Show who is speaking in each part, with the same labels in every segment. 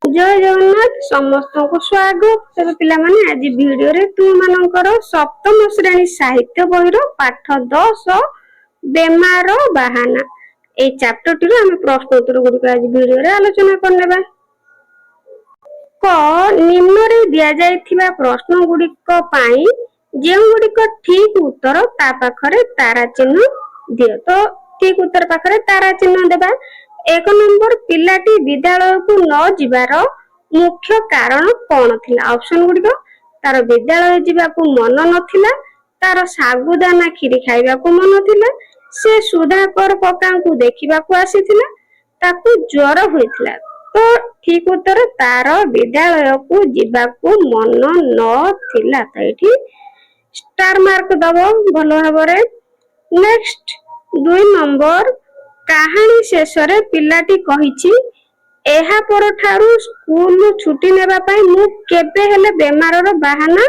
Speaker 1: जय जगन्नाथ समस्त को स्वागत। तेरे पिला माने आज वीडियो रे तु मानकर सप्तम श्रेणी साहित्य बहिर पाठ 10 बेमार बाहाना ए चैप्टर टी हम प्रश्न उत्तर गुडी आज वीडियो रे आलोचना करनेबा। क निम्न रे दिया जायथिबा प्रश्न गुडी को पाई जे गुडी को ठीक उत्तर ता पाखरे तारा चिन्ह दियो। तो ठीक उत्तर पाखरे तारा चिन्ह देबा। एक नंबर पिलाटी विद्यालय को न जिबार मुख्य कारण कौन थिला? ऑप्शन गुडी को तार विद्यालय जिबा को मन नथिला, तार सागुदाना खीरी खाइबा को मन थिला, से सुधाकर कका को देखिबा को आसीथिला, ताकू ज्वर होइथिला। तो ठीक उत्तर तार विद्यालय को जिबा को मन नथिला। तो एठी स्टार मार्क दबो भलो भाबरे। नेक्स्ट 2 नंबर कहानी शेषरे पिलाटी कहिछि एहा परठारु स्कूल छुट्टी नेबा पई मु केबे हेले बेमारर बाहाना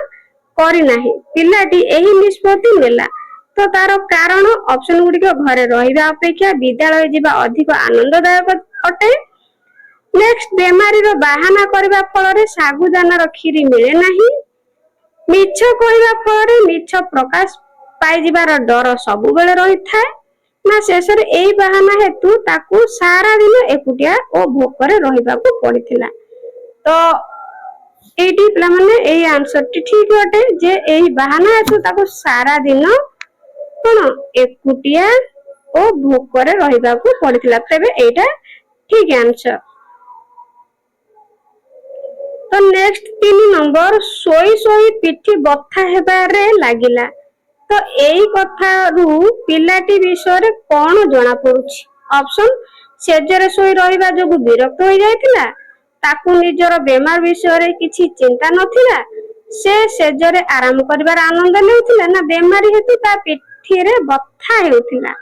Speaker 1: करी नाही। पिलाटी एही निष्पत्ति नेला। तो तार कारण ऑप्शन गुडी को घरे रहिबा अपेक्षा विद्यालय जिबा अधिक आनंददायक अटे। नेक्स्ट बेमारी रो बाहाना करबा फल रे सागुदाना रो खीरी मिले नाही। मिछ कहबा फल रे मिछ प्रकाश पाई जिबार डर सब बेले रही थाए ना। शेषर एई बाहाना हेतु ताकू सारा दिन एकुटिया ओ भोकरे रहिबा को पड़िथिला। तो एडी पिला माने एई आंसर टी ठीक अटे जे एई बाहाना हेतु ताकू सारा दिन कोन एकुटिया ओ भोकरे रहिबा को पड़िथिला। तबे एटा ठीक आंसर। तो नेक्स्ट 3 नंबर सोई सोई पिठी बथा हेबारे लागिला। तो एई कथा रु पिलाटी विषय रे कोन जणा पड़ुछि? ऑप्शन सेजरे सोई रहिबा जोगु विरक्त होई जायतिला, ताकू निजर बेमार विषय रे किछि चिंता नथिला, से सेजरे आराम करिबार आनंद लेउतिला, ना बेमारी हेतु ता पिठी रे बथा हेउतिला।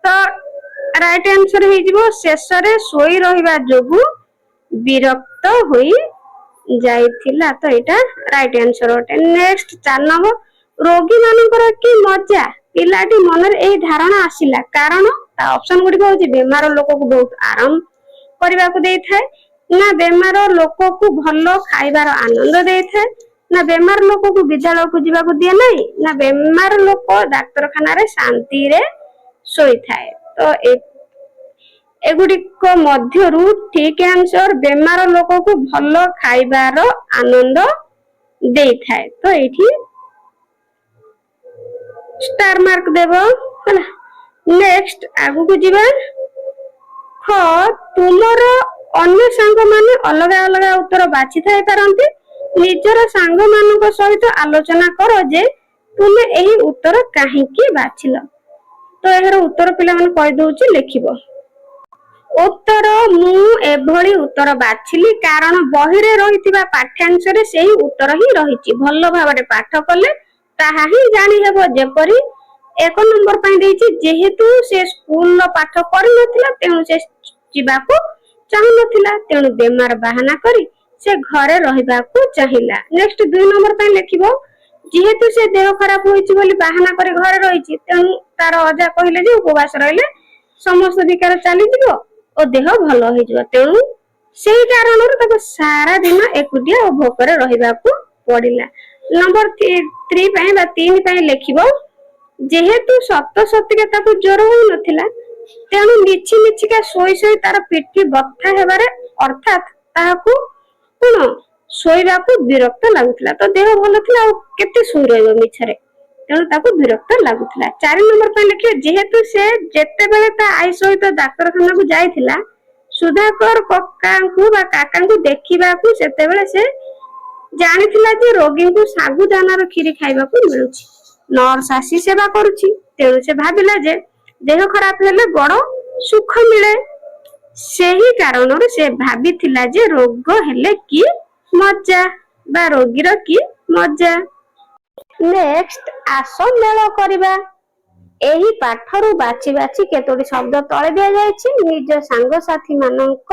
Speaker 1: तो राइट आंसर हे जिवो शेषरे सोई रहिबा जोगु विरक्त होई जायतिला। तो एटा राइट आंसर अटे। नेक्स्ट 4 नंबर रोगी मानकर की मजा पिलाटी मन रे एही धारणा आसिला कारण ता ऑप्शन गुडी को होची बेमार लोक को बहुत आराम करबा को देई थाए, ना बेमार लोक को भलो खाइबार आनंद देई थाए, ना बेमार लोक को विद्यालय को जीवा को दिए नाही, ना बेमार लोक डाक्तरखाना रे शांति रे सोई थाए। तो एगुडी को मध्यरु ठीक आंसर बेमार लोक को भलो खाइबार आनंद देई थाए। तो एठी स्टार मार्क देबो हला। नेक्स्ट आगु को जीवा। ख तुमर अन्य सांग माने अलगा अलगा उत्तर बाछि थाई पारंती, निजर सांग मानक सहित आलोचना करो जे तुमे एही उत्तर काहे की बाछिलो। तो एहर उत्तर पिला माने कहि दोउची लिखिबो। उत्तर मु एभली उत्तर बाछिली कारण बहिरे रहितिबा पाठ्यांश रे सेही उत्तर ही रहिछि। भलो भाबरे पाठ कले ताहा ही जानी हेबो। जेपरि 1 नंबर पई देछि जेहेतु से स्कूल रो पाठ करि नथिला तेनु से जिबा को चाहि नथिला, तेनु बेमार बहाना करी से घरे रहिबा को चाहिला। नेक्स्ट 2 नंबर पई लिखिबो जेहेतु से देह खराब होइछि बोली बहाना करे घरे रहिछि, तेनु तार अजा कहिले जे उपवास रहिले समस्त विकार चाली जिवो ओ देह भलो होई जिवो, तेनु सेही कारणर ताको सारा दिन एकुटिया ओ भोकरे रहिबा को पड़िला। नंबर 3 पई बा 3 पई लिखिबो जेहेतु सत सतिके ताको ज्वर होई नथिला, तेनु मिछि मिछिका सोई सोई तार पिठी बथा हेबारे अर्थात ताहाकू कोन सोईबा को विरक्त लागुतला। तो देह भलो थिला आ केते सोई रहइबो मिछरे, तेनु ताको विरक्त लागुतला। 4 नंबर पई लिखियो जेहेतु से जेते बेले ता आई सहित डाक्तरखाना को जायथिला सुधाकर कक्का को बा काका को देखिबा को सेते बेले से जानिथिला जे रोगी को सागुदाना रो खीरी खाइबा को मिलुछि, नर्स आसी सेवा करूछि, तेनु से भाबिला जे देह खराब हेले बड़ सुख मिले, सेही कारणर से भाबिथिला जे रोग हेले की मजा बा रोगी रो की मजा। नेक्स्ट आसो मेल करबा। एही पाठरु बाछि बाछि केतोडी शब्द तळे दिया जायछि, निज सांग साथी मानक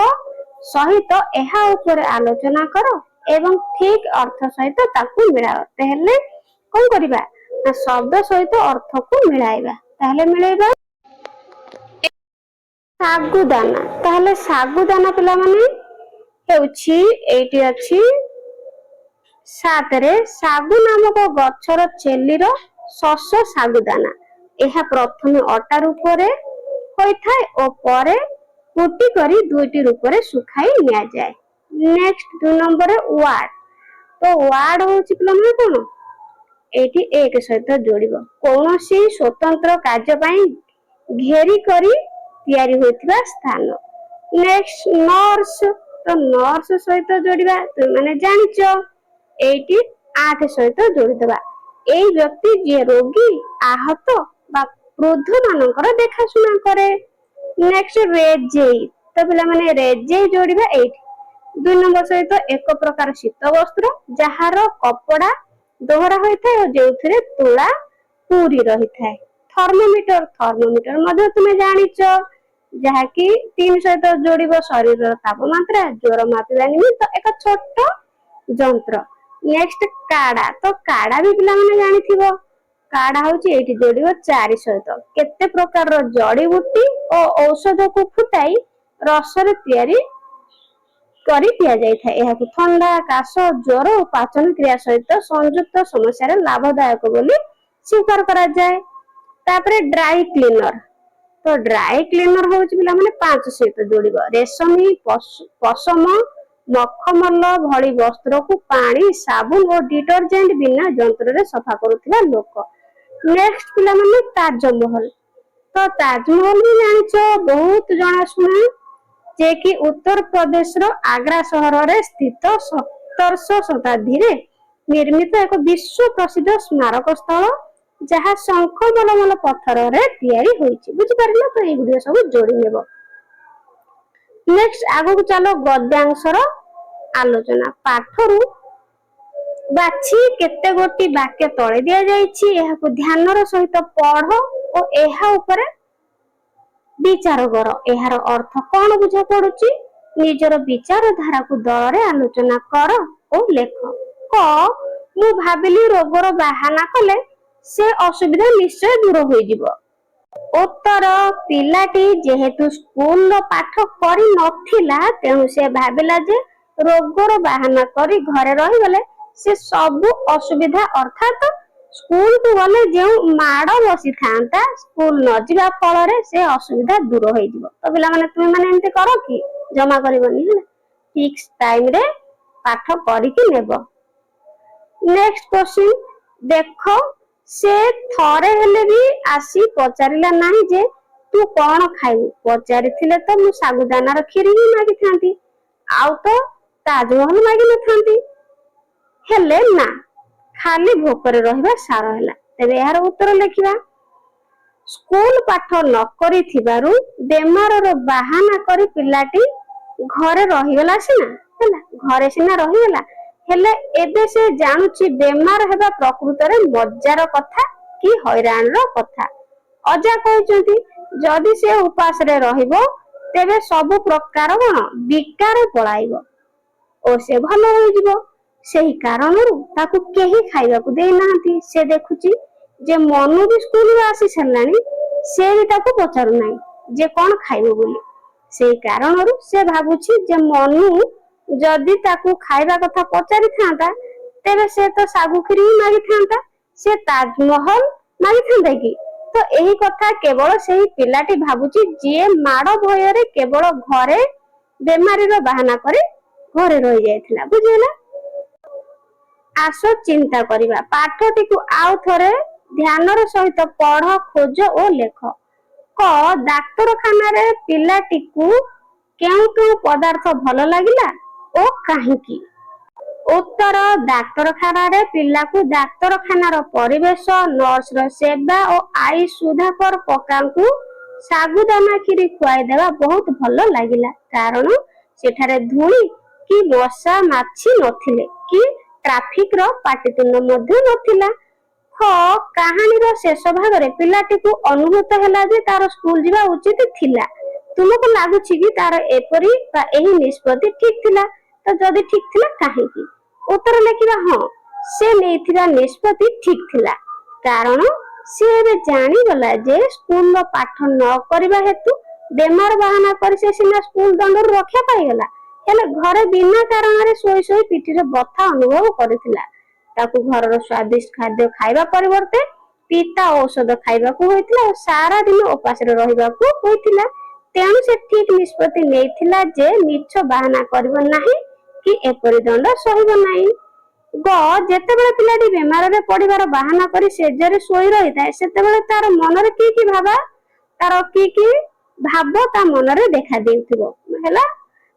Speaker 1: सहित एहा उपरे आलोचना करो एवं ठीक अर्थ सहित ताकू मिलाओ। तेहले कोन करिबा ना शब्द सहित अर्थ को मिलाइबा। ताहले मिलाइबा सागुदाना। ताहले सागुदाना पिला माने ହେଉଛି ଏଇଠି ଅଛି 7ରେ ଶାଗୁ ନାମକ ଗଛର ଚେଲିର ଶସ ଶାଗୁଦାନା। ଏହା ପ୍ରଥମେ ଅଟା ରୂପରେ ହୋଇଥାଏ ଓ ପରେ କୁଟି କରି 2ଟି ରୂପରେ ଶୁଖାଇ ନିଆଯାଏ। ନେକ୍ସଟ 2 ନମ୍ବରରେ ୱାର୍ଡ। ତ ୱାର୍ଡ ହଉଛି ପିଲାମାନେ କଣ? ଏଇଠି 1 ସହିତ ଯୋଡ଼ିବ। କୌଣସି ସ୍ୱତନ୍ତ୍ର କାର୍ଯ୍ୟ ପାଇଁ ଘେରି କରି ତିଆରି ହୋଇଥିବା ସ୍ଥାନ। Next nurse. ତ ନର୍ସ ସହିତ ଯୋଡ଼ିବା ତୁମେ ଜାଣିଛ। ଏଇଠି 8 ସହିତ ଯୋଡ଼ିଦେବା। ଏଇ ବ୍ୟକ୍ତି ଯିଏ ରୋଗୀ, ଆହତ ବା ବୃଦ୍ଧ ମାନଙ୍କର ଦେଖାଶୁଣା କରେ। ନେକ୍ସଟ ରେଜେଇ। ତ ପିଲାମାନେ ରେଜେଇ ଯୋଡ଼ିବା ଏଇଠି। 2 ନମ୍ବର ସହିତ ଏକ ପ୍ରକାର ଶୀତ ବସ୍ତ୍ର ଯାହାର କପଡ଼ା ଦୋହରା ହୋଇଥାଏ ଓ ଯେଉଁଥିରେ ତୁଳା ପୁରୀ ରହିଥାଏ। ଥର୍ମୋମିଟର। ଥର୍ମୋମିଟର ମଧ୍ୟ ତୁମେ ଜାଣିଛ, ଯାହାକି 3 ସହିତ ଯୋଡ଼ିବ ଶରୀରର ତାପମାତ୍ରା ଜ୍ୱର ମାପିବା ନିମିତ୍ତ ଏକ ଛୋଟ ଯନ୍ତ୍ର। ନେକ୍ସଟ କାଡା। ତ କାଡା ବି ପିଲାମାନେ ଜାଣିଥିବ। କାଡା ହଉଛି ଏଇଠି ଯୋଡ଼ିବ 4 ସହିତ। କେତେ ପ୍ରକାରର ଜଡିବୁଟି ଓ ଔଷଧକୁ ଫୁଟାଇ ରସରେ ତିଆରି କରି ଦିଆଯାଇଥାଏ। ଏହାକୁ ଥଣ୍ଡା, କାଶ, ଜ୍ୱର ଓ ପାଚନ କ୍ରିୟା ସହିତ ସଂଯୁକ୍ତ ସମସ୍ୟାରେ ଲାଭଦାୟକ ବୋଲି ସ୍ୱୀକାର କରାଯାଏ। ତାପରେ ଡ୍ରାଇ କ୍ଲିନର। ତ ଡ୍ରାଇ କ୍ଲିନର ହଉଛି ପିଲାମାନେ 5 ସହିତ ଯୋଡ଼ିବ। ରେଶମୀ, ପଶମ, ମଖମଲ ଭଳି ବସ୍ତ୍ରକୁ ପାଣି, ସାବୁନ ଓ ଡିଟରଜେଣ୍ଟ ବିନା ଯନ୍ତ୍ରରେ ସଫା କରୁଥିବା ଲୋକ। ନେକ୍ସଟ ପିଲାମାନେ ତାଜମହଲ। ତ ତାଜମହଲ ବି ଜାଣିଛ, ବହୁତ ଜଣାଶୁଣା, ଯେ କି ଉତ୍ତରପ୍ରଦେଶର ଆଗ୍ରା ସହରରେ ସ୍ଥିତ 17ଶ ଶତାବ୍ଦୀରେ ନିର୍ମିତ ଏକ ବିଶ୍ୱ ପ୍ରସିଦ୍ଧ ସ୍ମାରକ ସ୍ଥଳ, ଯାହା ଶଙ୍ଖ ମଲମଲ ପଥରରେ ତିଆରି ହୋଇଛି। ବୁଝିପାରିଲ? ତ ଏଇଗୁଡ଼ିକ ସବୁ ଯୋଡ଼ି ନେବ। ନେକ୍ସଟ ଆଗକୁ ଚାଲ ଗଦ୍ୟାଂଶର ଆଲୋଚନା। ପାଠରୁ ବାଛି କେତେ ଗୋଟି ବାକ୍ୟ ତଳେ ଦିଆଯାଇଛି, ଏହାକୁ ଧ୍ୟାନର ସହିତ ପଢ ଓ ଏହା ଉପରେ ବିଚାର କର। ଏହାର ଅର୍ଥ କଣ ବୁଝା ପଡୁଛି? ନିଜର ବିଚାରଧାରାକୁ ଦଳରେ ଆଲୋଚନା କର ଓ ଲେଖ। କ ମୁଁ ଭାବିଲି ରୋଗର ବାହାନା କଲେ ସେ ଅସୁବିଧା ନିଶ୍ଚୟ ଦୂର ହୋଇଯିବ। ଉତ୍ତର ପିଲାଟି ଯେହେତୁ ସ୍କୁଲର ପାଠ କରି ନଥିଲା, ତେଣୁ ସେ ଭାବିଲା ଯେ ରୋଗର ବାହାନା କରି ଘରେ ରହିଗଲେ ସେ ସବୁ ଅସୁବିଧା ଅର୍ଥାତ ସ୍କୁଲକୁ ଗଲେ ଯେଉଁ ମାଡ଼ ବସିଥାନ୍ତା, ସ୍କୁଲ ନ ଯିବା ଫଳରେ ସେ ଅସୁବିଧା ଦୂର ହେଇଯିବ। ତ ପିଲାମାନେ ତୁମେ ମାନେ ଏମିତି କର କି? ଜମା କରିବନି ହେଲା। ଫିକ୍ସ ଟାଇମରେ ପାଠ କରିକି ନେବ। ନେକ୍ସଟ କ୍ୱେଶ୍ଚିନ୍ ଦେଖ, ସେ ଥରେ ହେଲେ ବି ଆସି ପଚାରିଲା ନାହିଁ ଯେ ତୁ କଣ ଖାଇବୁ। ପଚାରିଥିଲେ ତ ମୁଁ ଶାଗୁଦାନାର କ୍ଷୀରି ହିଁ ମାଗିଥାନ୍ତି, ଆଉ ତ ତାଜମହଲ ମାଗିନଥାନ୍ତି। ହେଲେ ନା, ଖାଲି ଭୋକରେ ରହିବା ସାର ହେଲା। ତେବେ ଏହାର ଉତ୍ତର ଲେଖିବା। ସ୍କୁଲ ପାଠ ନ କରିଥିବାରୁ ବେମାରର ବାହାନା କରି ପିଲାଟି ଘରେ ରହିଗଲା ସିନା, ହେଲା, ଘରେ ସିନା ରହିଗଲା, ହେଲେ ଏବେ ସେ ଜାଣୁଛି ବେମାର ହେବା ପ୍ରକୃତରେ ମଜାର କଥା କି ହଇରାଣର କଥା। ଅଜା କହିଛନ୍ତି ଯଦି ସେ ଉପାସରେ ରହିବ ତେବେ ସବୁ ପ୍ରକାର କଣ ବିକାର ପଳାଇବ ଓ ସେ ଭଲ ହୋଇଯିବ। ସେହି କାରଣରୁ ତାକୁ କେହି ଖାଇବାକୁ ଦେଇନାହାନ୍ତି। ସେ ଦେଖୁଛି ଯେ ମନୁ ବି ସ୍କୁଲରୁ ଆସି ସାରିଲାଣି, ସେ ବି ତାକୁ ପଚାରୁନାହିଁ ଯେ କଣ ଖାଇବ ବୋଲି। ସେଇ କାରଣରୁ ସେ ଭାବୁଛି ଯେ ମନୁ ଯଦି ତାକୁ ଖାଇବା କଥା ପଚାରିଥାନ୍ତା, ତେବେ ସେ ତ ଶାଗୁ କ୍ଷୀରି ହିଁ ମାଗିଥାନ୍ତା, ସେ ତାଜମହଲ ମାଗିଥାନ୍ତା କି? ତ ଏହି କଥା କେବଳ ସେହି ପିଲାଟି ଭାବୁଛି ଯିଏ ମାଡ଼ ଭୟରେ କେବଳ ଘରେ ବେମାରୀର ବାହାନା କରି ଘରେ ରହିଯାଇଥିଲା। ବୁଝିହେଲା? ଆସ ଚିନ୍ତା କରିବା। ପାଠଟିକୁ ଆଉ ଥରେ ଧ୍ୟାନର ସହିତ ପଢ, ଖୋଜ ଓ ଲେଖ। କ ଡାକ୍ତରଖାନାରେ ପିଲାଟିକୁ କେଉଁ କେଉଁ ପଦାର୍ଥ ଭଲ ଲାଗିଲା ଓ କାହିଁକି? ଉତ୍ତର ଡାକ୍ତରଖାନାରେ ପିଲାକୁ ଡାକ୍ତରଖାନାର ପରିବେଶ, ନର୍ସର ସେବା ଓ ଆଇ ସୁଧାକର କକାଙ୍କୁ ଶାଗୁଦାନା କ୍ଷୀରି ଖୁଆଇଦେବା ବହୁତ ଭଲ ଲାଗିଲା। କାରଣ ସେଠାରେ ଧୂଳି କି ମଶା ମାଛି ନଥିଲେ କି ଟ୍ରାଫିକର ପାଟିତୁଣ୍ଡ ମଧ୍ୟ ନଥିଲା। ଖ କାହାଣୀର ଶେଷ ଭାଗରେ ପିଲାଟିକୁ ଅନୁଭୂତ ହେଲା ଯେ ତାର ସ୍କୁଲ ଯିବା ଉଚିତ ଥିଲା। ତୁମକୁ ଲାଗୁଛି କି ତାର ଏପରି ବା ଏହି ନିଷ୍ପତ୍ତି ଠିକ ଥିଲା? ତ ଯଦି ଠିକ ଥିଲା କାହିଁକି? ଉତ୍ତର ଲେଖିବା। ହଁ, ସେ ନେଇଥିବା ନିଷ୍ପତ୍ତି ଠିକ ଥିଲା, କାରଣ ସେ ଏବେ ଜାଣିଗଲା ଯେ ସ୍କୁଲର ପାଠ ନ କରିବା ହେତୁ ବେମାର ବାହାନା କରି ସେ ସିନା ସ୍କୁଲ ଦଣ୍ଡରୁ ରକ୍ଷା ପାଇଗଲା, ହେଲେ ଘରେ ବିନା କାରଣରେ ଶୋଇ ଶୋଇ ପିଠିରେ ବଥା ଅନୁଭବ କରିଥିଲା। ତାକୁ ଘରର ସ୍ୱାଦିଷ୍ଟ ଖାଦ୍ୟ ଖାଇବା ପରିବର୍ତ୍ତେ ପିତା ଔଷଧ ଖାଇବାକୁ ହୋଇଥିଲା ଓ ସାରା ଦିନ ଉପାସରେ ରହିବାକୁ ହୋଇଥିଲା। ତେଣୁ ସେ ଠିକ ନିଷ୍ପତ୍ତି ନେଇଥିଲା ଯେ ମିଛ ବାହାନା କରିବ ନାହିଁ କି ଏପରି ଦଣ୍ଡ ସହିବ ନାହିଁ। ଯେତେବେଳେ ପିଲାଟି ବେମାରରେ ପଡିବାର ବାହାନା କରି ଶେଯରେ ଶୋଇ ରହିଥାଏ ସେତେବେଳେ ତାର ମନରେ କି ଭାବ ତା ମନରେ ଦେଖା ଦେଉଥିବ ହେଲା।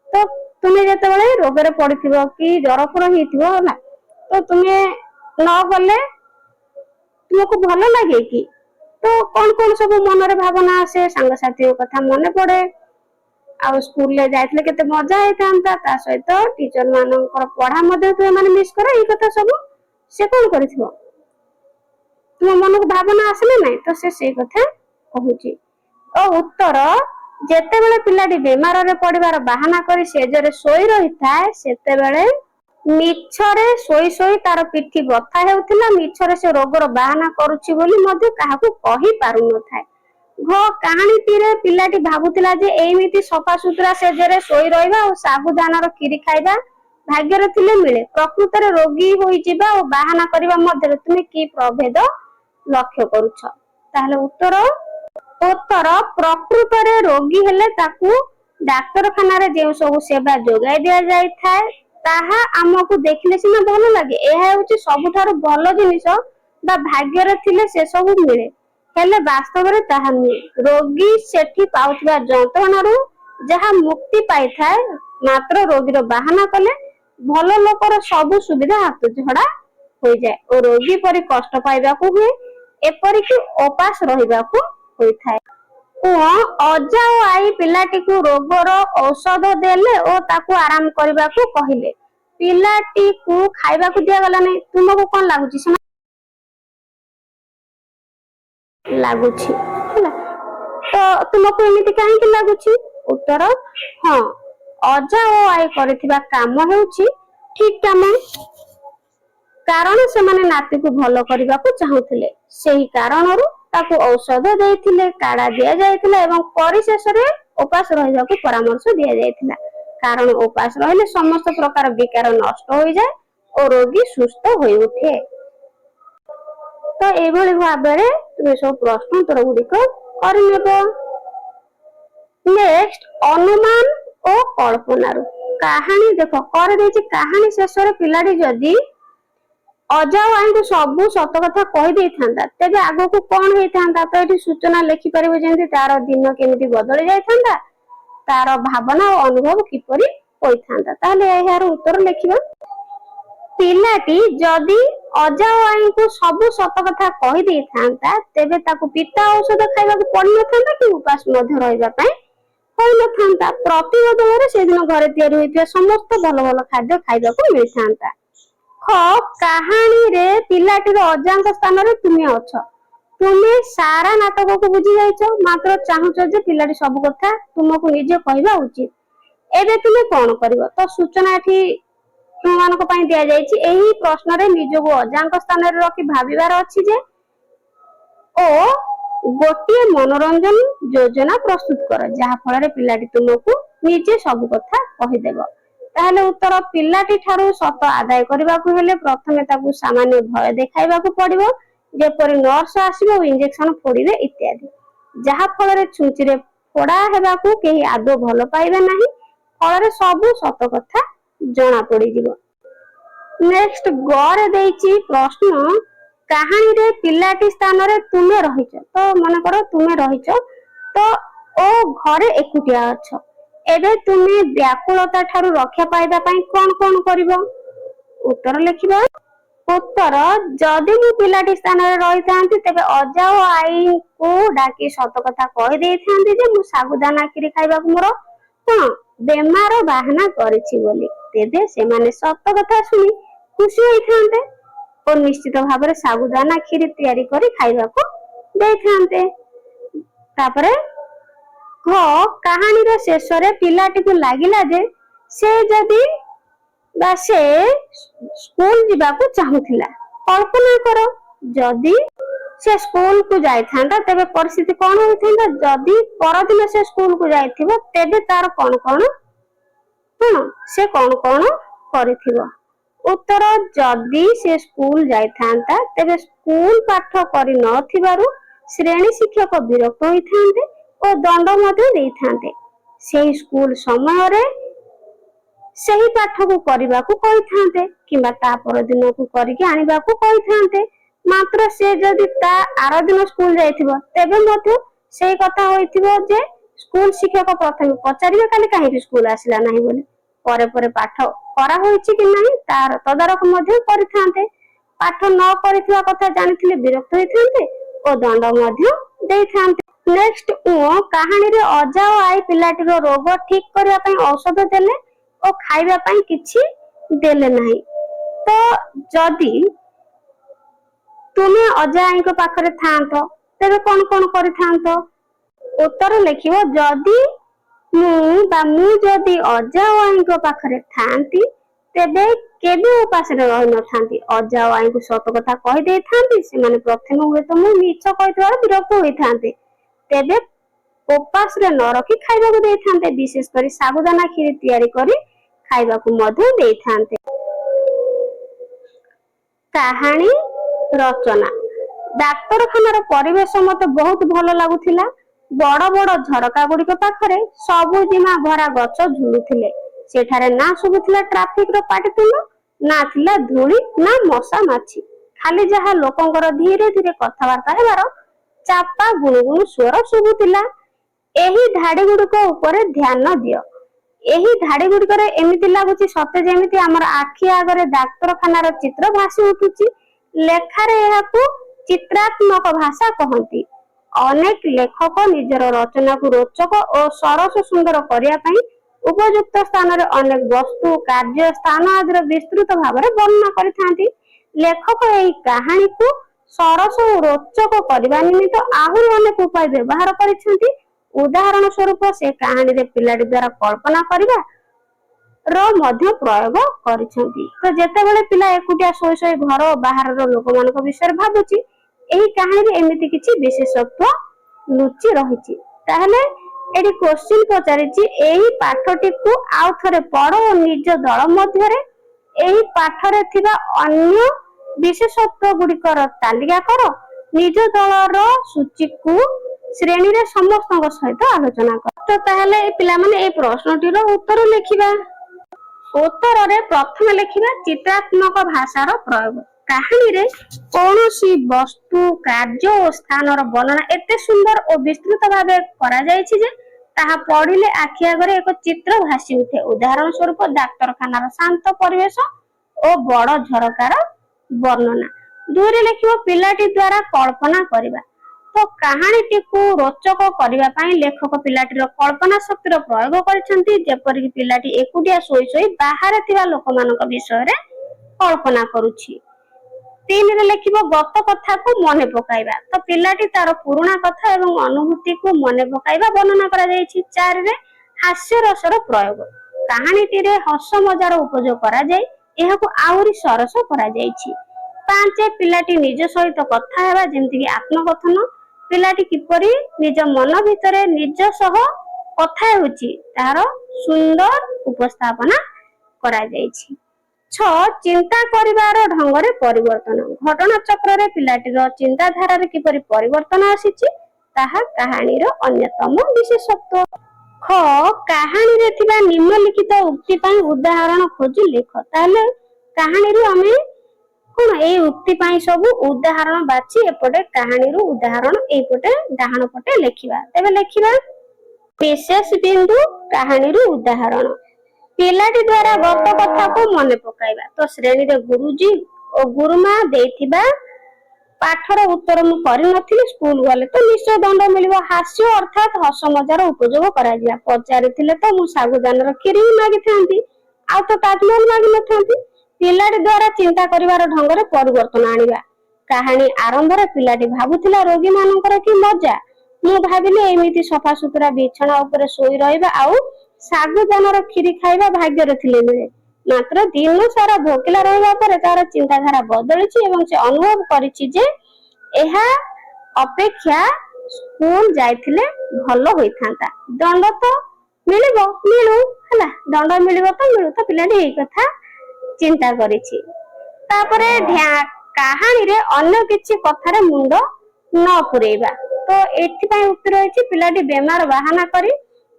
Speaker 1: ତ ତୁମେ ଯେତେବେଳେ ରୋଗରେ ପଡିଥିବ କି ଜର ଫର ହେଇଥିବ ହେଲା, ତ ତୁମେ ନ ଗଲେ ତୁମକୁ ଭଲ ଲାଗେ କି? ତ କଣ କଣ ସବୁ ମନରେ ଭାବନା ଆସେ? ସାଙ୍ଗସାଥିଙ୍କ କଥା ମନେ ପଡେ, ଆଉ ସ୍କୁଲରେ ଯାଇଥିଲେ କେତେ ମଜା ହେଇଥାନ୍ତା, ତା ସହିତ ଟିଚର ମାନଙ୍କର ପଢା ମଧ୍ୟ ତୁମେ ମାନେ ମିସ୍ କର, ଏଇ କଥା ସବୁ ସେ କଣ କରିଥିବ ତୁମ ମନକୁ ଭାବନା ଆସେ ନା ନାଇଁ? ତ ସେ ସେଇ କଥା କହୁଛି। ଓ ଉତ୍ତର, ଯେତେବେଳେ ପିଲାଟି ବେମାରରେ ପଡିବାର ବାହାନା କରି ଶେଯରେ ଶୋଇ ରହିଥାଏ ସେତେବେଳେ ମିଛରେ ଶୋଇ ଶୋଇ ତାର ପିଠି ବଥା ହେଉଥିଲା। ମିଛରେ ସେ ରୋଗର ବାହାନା କରୁଛି ବୋଲି ମଧ୍ୟ କାହାକୁ କହି ପାରୁନଥାଏ। କାହାଣୀଟିରେ ପିଲାଟି ଭାବୁଥିଲା ଯେ ଏମିତି ସଫାସୁତୁରା ଶେଯରେ ଶୋଇ ରହିବା ଓ ସାବୁଦାନାର କ୍ଷୀରି ଖାଇବା ଭାଗ୍ୟରେ ଥିଲେ ମିଳେ। ପ୍ରକୃତରେ ରୋଗୀ ହୋଇଯିବା ଓ ବାହାନା କରିବା ମଧ୍ୟରେ ତୁମେ କି ପ୍ରଭେଦ ଲକ୍ଷ୍ୟ କରୁଛ? ତାହେଲେ ଉତ୍ତର, ପ୍ରକୃତରେ ରୋଗୀ ହେଲେ ତାକୁ ଡାକ୍ତରଖାନାରେ ଯେଉଁ ସବୁ ସେବା ଯୋଗାଇ ଦିଆଯାଇଥାଏ ତାହା ଆମକୁ ଦେଖିଲେ ସିନା ଭଲ ଲାଗେ। ଏହା ହେଉଛି ସବୁଠାରୁ ଭଲ ଜିନିଷ ବା ଭାଗ୍ୟରେ ଥିଲେ ସେ ସବୁ ମିଳେ, ହେଲେ ବାସ୍ତବରେ ତାହା ନୁହେଁ। ରୋଗୀ ସେଠି ପାଉଥିବା ଯନ୍ତ୍ରଣାରୁ ଯାହା ମୁକ୍ତି ପାଇଥାଏ, ମାତ୍ର ରୋଗୀର ବାହାନା କଲେ ଭଲ ଲୋକର ସବୁ ସୁବିଧା ହାତ ଛଡା ହୋଇଯାଏ ଓ ରୋଗୀ ପରି କଷ୍ଟ ପାଇବାକୁ ହୁଏ, ଏପରିକି ଉପାସ ରହିବାକୁ ହୋଇଥାଏ। ଅଜା ଓ ଆଈ ପିଲାଟିକୁ ରୋଗର ଔଷଧ ଦେଲେ ଓ ତାକୁ ଆରାମ କରିବାକୁ କହିଲେ। ପିଲାଟିକୁ ଖାଇବାକୁ ଦିଆଗଲା ନାହିଁ। ତୁମକୁ କଣ ଲାଗୁଛି? ଲାଗୁଛି ହେଲା। ତ ତୁମକୁ ଏମିତି କାହିଁକି ଲାଗୁଛି? ଉତ୍ତର, ହଁ, ଅଜା ଓ ଆଈ କରିଥିବା କାମ ହେଉଛି ଠିକ କାମ, କାରଣ ସେମାନେ ନାତିକୁ ଭଲ କରିବାକୁ ଚାହୁଁଥିଲେ। ସେହି କାରଣରୁ ତାକୁ ଔଷଧ ଦେଇଥିଲେ, କାଢା ଦିଆଯାଇଥିଲା ଏବଂ ପରିଶେଷରେ ଉପାସ ରହିବାକୁ ପରାମର୍ଶ ଦିଆଯାଇଥିଲା। କାରଣ ଉପାସ ରହିଲେ ସମସ୍ତ ପ୍ରକାର ବିକାର ନଷ୍ଟ ହୋଇଯାଏ ଓ ରୋଗୀ ସୁସ୍ଥ ହୋଇ ଉଠେ। ତ ଏଇଭଳି ଭାବରେ ତୁମେ ସବୁ ପ୍ରଶ୍ନ ଉତ୍ତର ଗୁଡିକ କରିନେବ। ନେକ୍ସଟ, ଅନୁମାନ ଓ କଳ୍ପନାରୁ କାହାଣୀ ଦେଖ କରିଦେଇଛି। କାହାଣୀ ଶେଷରେ ପିଲାଟି ଯଦି ଅଜା ଓ ଆଈଙ୍କୁ ସବୁ ସତ କଥା କହିଦେଇଥାନ୍ତା ତେବେ ଆଗକୁ କଣ ହେଇଥାନ୍ତା? ତ ଏଠି ସୂଚନା ଲେଖିପାରିବ ଯେମିତି ତାର ଦିନ କେମିତି ବଦଳି ଯାଇଥାନ୍ତା, ତାର ଭାବନା ଓ ଅନୁଭବ କିପରି ହୋଇଥାନ୍ତା। ତାହେଲେ ଏହାର ଉତ୍ତର ଲେଖିବା। ପିଲାଟି ଯଦି ଅଜା ଓ ଆଈଙ୍କୁ ସବୁ ସତ କଥା କହିଦେଇଥାନ୍ତା ତେବେ ତାକୁ ପିତା ଔଷଧ ଖାଇବାକୁ ପଡିନଥାନ୍ତା କି ଉପାସ ମଧ୍ୟ ରହିବା ପାଇଁ ହୋଇନଥାନ୍ତା। ପ୍ରତି ବଦଳରେ ସେଦିନ ଘରେ ତିଆରି ହୋଇଥିବା ସମସ୍ତ ଭଲ ଭଲ ଖାଦ୍ୟ ଖାଇବାକୁ ମିଳିଥାନ୍ତା। କାହାଣୀରେ ପିଲାଟିର ଅଜାଙ୍କ ସ୍ଥାନରେ ତୁମେ ଅଛ। ତୁମେ ସାରା ନାଟକକୁ ବୁଝି ଯାଇଛ, ମାତ୍ର ଚାହୁଁଛ ଯେ ପିଲାଟି ସବୁ କଥା ତୁମକୁ ନିଜେ କହିବା ଉଚିତ। ଏବେ ତୁମେ କଣ କରିବ? ତ ସୂଚନା ଏଠି ତୁମମାନଙ୍କ ପାଇଁ ଦିଆଯାଇଛି। ଏହି ପ୍ରଶ୍ନରେ ନିଜକୁ ଅଜାଙ୍କ ସ୍ଥାନରେ ରଖି ଭାବିବାର ଅଛି ଯେ ଗୋଟିଏ ମନୋରଞ୍ଜନ ଯୋଜନା ପ୍ରସ୍ତୁତ କର, ଯାହା ଫଳରେ ପିଲାଟି ତୁମକୁ ନିଜେ ସବୁ କଥା କହିଦେବ। ତାହେଲେ ଉତ୍ତର, ପିଲାଟି ଠାରୁ ସତ ଆଦାୟ କରିବାକୁ ହେଲେ ପ୍ରଥମେ ତାକୁ ସାମାନ୍ୟ ଭୟ ଦେଖାଇବାକୁ ପଡିବ, ଯେପରି ନର୍ସ ଆସିବେ ଓ ଇଞ୍ଜେକ୍ସନ ଫୋଡ଼ିବେ ଇତ୍ୟାଦି, ଯାହା ଫଳରେ ଛୁଞ୍ଚିରେ ଫୋଡା ହେବାକୁ କେହି ଆଦୌ ଭଲ ପାଇବେ ନାହିଁ। ଫଳରେ ସବୁ ସତ କଥା ଜଣା ପଡିଯିବ। ନେକ୍ସଟ, ଗରେ ଦେଇଛି ପ୍ରଶ୍ନ, କାହାଣୀରେ ପିଲାଟି ସ୍ଥାନରେ ତୁମେ ରହିଛ। ତ ମନେକର ତୁମେ ରହିଛ ଓ ଘରେ ଏକୁଟିଆ ଅଛ। ଏବେ ତୁମେ ବ୍ୟାକୁଳତା ଠାରୁ ରକ୍ଷା ପାଇବା ପାଇଁ କଣ କଣ କରିବ? ଉତ୍ତର ଲେଖିବା। ଉତ୍ତର, ଯଦି ମୁଁ ପିଲାଟି ସ୍ଥାନରେ ରହିଥାନ୍ତି ତେବେ ଅଜା ଓ ଆଈଙ୍କୁ ଡାକି ସତ କଥା କହିଦେଇଥାନ୍ତି ଯେ ମୁଁ ସାବୁଦାନା କ୍ଷୀରି ଖାଇବାକୁ ମୋର ବେମାର ବାହାନା କରିଛି ବୋଲି। ତେବେ ସେମାନେ ସତ କଥା ଶୁଣି ଖୁସି ହୋଇଥାନ୍ତେ ଓ ନିଶ୍ଚିତ ଭାବରେ ସାବୁଦାନା କ୍ଷୀରି ତିଆରି କରି ଖାଇବାକୁ ଦେଇଥାନ୍ତେ। ତାପରେ କାହାଣୀର ଶେଷରେ ପିଲାଟିକୁ ଲାଗିଲା ଯେ ସେ ସ୍କୁଲ ଯିବାକୁ ଚାହୁଁଥିଲା। କଳ୍ପନା କର, ଯଦି ସେ ସ୍କୁଲକୁ ଯାଇଥାନ୍ତା ତେବେ ପରିସ୍ଥିତି କଣ ହୋଇଥାନ୍ତା? ଯଦି ପରଦିନ ସେ ସ୍କୁଲକୁ ଯାଇଥିବ ତେବେ ତାର କଣ କଣ କଣ ସେ କଣ କରିଥିବ? उत्तर जदि से स्कूल जाइथांता तेबे स्कूल पाठ करि नथिबारु श्रेणी शिक्षक विरक्त होइथांते ओ दंड मध्ये देइथांते। सेही स्कूल समय रे सेही पाठ को करबा को कहिथांते किबा ता पर दिन को करिके आनिबा को कहिथांते। मात्र से जदि ता आर दिन स्कूल जाइथिबो तेबे मध्ये सेही कथा होइथिबो जे स्कूल शिक्षक प्रथमे पचारिबे काली काहे स्कूल आसिला नाही बोली परे परे पाठ करा होइछि कि नाही तार तदारक मध्ये करिथांते। पाठ न करिथिबा कथा जानिथिले विरक्त होइथांते ओ दंड मध्ये देइथांते। नेक्स्ट कहानी रे अजा ओ आई पिलाटीर रोग ठीक करिया पई औषध देले ओ खाइबा पई किछि देले नाही। तो जदि तुमे अजा आई को पाखरे थांतो तेबे कोन करिथांतो? उत्तर लिखिबो जदि मु जदि अजा ओ आई को पाखरे थांती तेबे केबे उपास रे रहि न थांती। अजा ओ आई को सत कथा कहि दे थांती से माने प्रथम हुए तो मु मिछ कहितबार विरक्त होई थांते तेबे उपास रे न रखी खाइबा को दे थांते। विशेष करी साबुदाना खीर तयारी करी खाइबा को मधु दे थांते। कहानी रचना डाक्तरखानार परिवेश मते बहुत भल लागुथिला। बड़ बड़ झरका गुड़िक पाखरे सबुजिमा भरा गछ झुलुथिले। सेठारे ना सुबुथिला ट्राफिक रो पाटितुंड ना थिला धूली ना मशा माछी खाली जहा लोकंकर धीरे धीरे कथावार्ता हेबार चापा गुणगुण स्वर सुबुथिला। एही धाड़ी गुड़िक ऊपर ध्यान दियो। एही धाड़ी गुड़िकर एमिति लागुची सते जेमिति हमर आखि आगरे डाक्तरखानार चित्र भासी उठुची। लेखारे एहाकू चित्रात्मक भाषा कहंती। अनेक लेखक निजर रचना को रोचक और सरस सुंदर करिया पई उपयुक्त स्थान रे अनेक वस्तु कार्य स्थान आदि विस्तृत भाव में वर्णना करिथांती। लेखक एही कहानी को सरस और रोचक करबा निमित्त आहुरी अनेक उपाय व्यवहार करिसेंती। उदाहरण स्वरूप से कहानी रे पिलाटी द्वारा कल्पना करबा रो मध्य प्रयोग करिसेंती। तो जेतेबेले पिला एकुटिया सोई सोई घर बाहर रो लोक मानक विषय भाबुची एही कहानी रे एमिति किछि विशेषत्व लुचि रहिछि। ताहले एडी क्वेश्चन पचारिछि एही पाठटी को आउ थरे पढो और निज दल मध्य रे एही पाठ रे थिबा अन्य विशेषत्व गुडिकर तालिका करो। निज दल रो सूची को श्रेणी रे समस्त सहित आलोचना कर। तो ताहले ए पिला माने ए प्रश्नटी रो उत्तर लिखिबा। उत्तर रे प्रथम लिखिबा चित्रात्मक भाषार प्रयोग। कहानी रे कौनसी वस्तु कार्य और स्थान वर्णना एते सुंदर और विस्तृत भावे करा जायछि जे ताहा पढ़िले आखि आगरे एक चित्र भासी उठे। उदाहरण स्वरूप डाक्तरखानार शांत परिवेश और बड़ झरकार वर्णना। दुरे लिखिबो पिलाटी द्वारा कल्पना करिबा। तो कहानीटी को रोचक करबा पई लेखक पिलाटीर कल्पना शक्तिर प्रयोग करिसेंती। जेपरि कि पिलाटी एकुटिया सोई सोई बाहर थिबा लोकमानक विषय रे कल्पना करूछि। 3 रे लिखिबो गत कथा को मने पकाइबा। तो पिलाटी तार पुराना कथा एवं अनुभूति को मने पकाइबा वर्णना करा जायछि। 4 रे हास्य रसर प्रयोग। कहानीटी रे हस मजार उपयोग करा जाय एहा को आउरी सरस करा जायछि। 5 पिलाटी निज सहित कथा हेबा जेंति कि आत्मकथन। पिलाटी किपरि निज मन भितरे निज सह कथा होछि तार सुंदर उपस्थापना करा जायछि। 6 चिंता करिवार ढंग रे परिवर्तन। घटना चक्र रे पिलाटीर चिंताधारा रे किपरि परिवर्तन आसीछि ताहा कहानी रो अन्यतम विशेषत्व। ख कहानी रे थिबा निम्नलिखित उक्ति पई उदाहरण खोजि लिख। ताले कहानी रो हमें कोन ए उक्ति पई सब उदाहरण बाछि एपटे कहानी रो उदाहरण एपटे डाहाण पटे लिखिबा। तबे लिखिबा विशेष बिंदु कहानी रो उदाहरण। पिलाटी द्वारा गत कथा को मने पकाइबा। तो श्रेणी रे गुरुजी और गुरुमा देथिबा पाठर उत्तर मु करि नथिले स्कूल गले तो निश्चय दंड मिलिबो। हास्य अर्थात हस मजार उपयोग करा जिया। पचारिथिले तो मु सागुदानर खीर मागी थांती आ तो ताजमहल मागी नथांती। पिलाटी द्वारा चिंता करिवार ढंग रे परिवर्तन आनिबा। कहानी आरंभ रे पिलाटी भाबुथिला रोगी मानकर कि मजा। मु भाबिले एमिति सफा सुतरा बिछଣା ऊपर सोई रहइबा आउ सागुदानर खीर खाइबा भाग्यर थिले मिले। मात्र दिन सारा भोकिला रहइबा परे तार चिंताधारा बदलिछि एवं से अनुभव करिछि जे एहा अपेक्षा स्कूल जाइथिले भलो होइथांता। दंड तो ମିଳିବ ମିଳୁ ହେଲା, ଦଣ୍ଡ ମିଳିବ ତ ମିଳୁ। ତ ପିଲାଟି ଏଇ କଥା ଚିନ୍ତା କରିଛି। ତାପରେ କାହାଣୀରେ ଅନ୍ୟ କିଛି କଥାରେ ମୁଣ୍ଡ ନ ପୁରେଇବା। ତ ଏଥିପାଇଁ ଉତ୍ତର ହୋଇଛି ପିଲାଟି ବେମାର ବାହାନା କରି